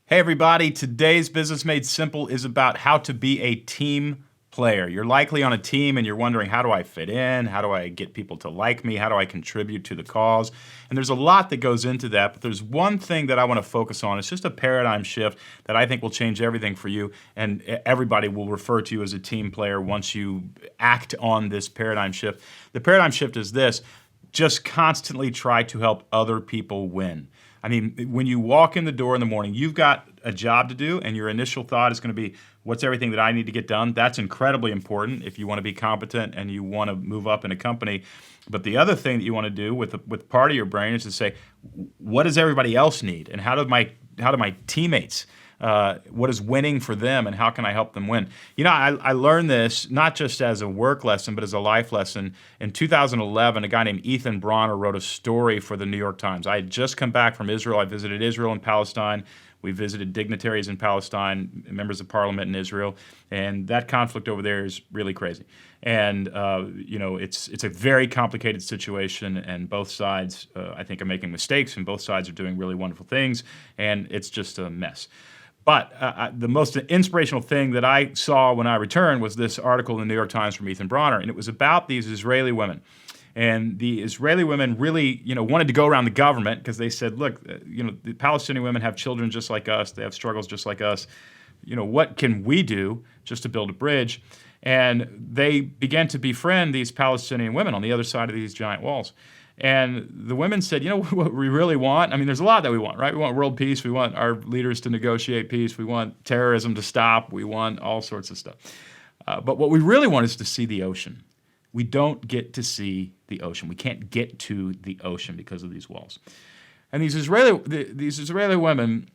Hey everybody, today's Business Made Simple is about how to be a team player. You're likely on a team and you're wondering, how do I fit in? How do I get people to like me? How do I contribute to the cause? And there's a lot that goes into that, but there's one thing that I want to focus on. It's just a paradigm shift that I think will change everything for you, and everybody will refer to you as a team player once you act on this paradigm shift. The paradigm shift is this: just constantly try to help other people win. I mean, when you walk in the door in the morning, you've got a job to do, and your initial thought is going to be, what's everything that I need to get done? That's incredibly important if you want to be competent and you want to move up in a company. But the other thing that you want to do with part of your brain is to say, what does everybody else need? And how do my teammates, what is winning for them, and how can I help them win? You know, I learned this not just as a work lesson, but as a life lesson. In 2011, a guy named Ethan Bronner wrote a story for the New York Times. I had just come back from Israel. I visited Israel and Palestine. We visited dignitaries in Palestine, members of parliament in Israel, and that conflict over there is really crazy. And you know, it's a very complicated situation, and both sides, I think, are making mistakes, and both sides are doing really wonderful things, and it's just a mess. But the most inspirational thing that I saw when I returned was this article in the New York Times from Ethan Bronner, and it was about these Israeli women. And the Israeli women really, wanted to go around the government because they said, look, the Palestinian women have children just like us. They have struggles just like us. What can we do just to build a bridge? And they began to befriend these Palestinian women on the other side of these giant walls. And the women said, what we really want? I mean, there's a lot that we want, right? We want world peace. We want our leaders to negotiate peace. We want terrorism to stop. We want all sorts of stuff. But what we really want is to see the ocean. We don't get to see the ocean. We can't get to the ocean because of these walls. And these Israeli women,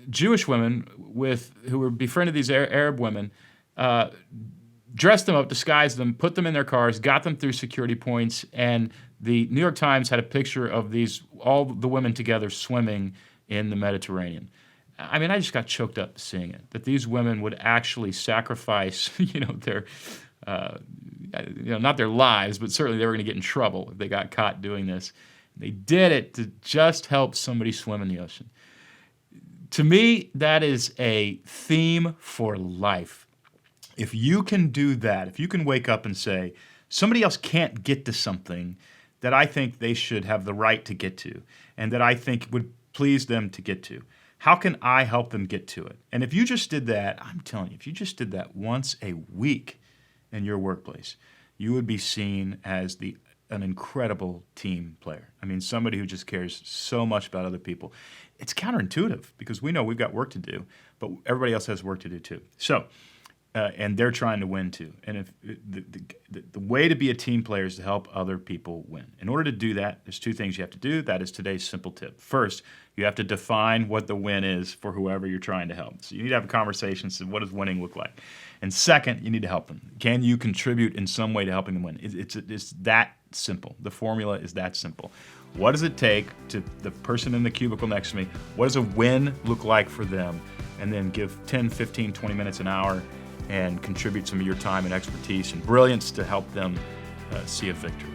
Jewish women who were befriended these Arab women, dressed them up, disguised them, put them in their cars, got them through security points, and the New York Times had a picture of all the women together swimming in the Mediterranean. I mean, I just got choked up seeing it, that these women would actually sacrifice, their not their lives, but certainly they were going to get in trouble if they got caught doing this. They did it to just help somebody swim in the ocean. To me, that is a theme for life. If you can do that, if you can wake up and say, somebody else can't get to something that I think they should have the right to get to, and that I think would please them to get to, how can I help them get to it? And if you just did that, I'm telling you, if you just did that once a week in your workplace, you would be seen as an incredible team player. I mean, somebody who just cares so much about other people. It's counterintuitive because we know we've got work to do, but everybody else has work to do too. So, and they're trying to win too. And if the way to be a team player is to help other people win. In order to do that, there's two things you have to do. That is today's simple tip. First, you have to define what the win is for whoever you're trying to help. So you need to have a conversation. So what does winning look like? And second, you need to help them. Can you contribute in some way to helping them win? It's that simple. The formula is that simple. What does it take to the person in the cubicle next to me? What does a win look like for them? And then give 10, 15, 20 minutes, an hour, and contribute some of your time and expertise and brilliance to help them see a victory.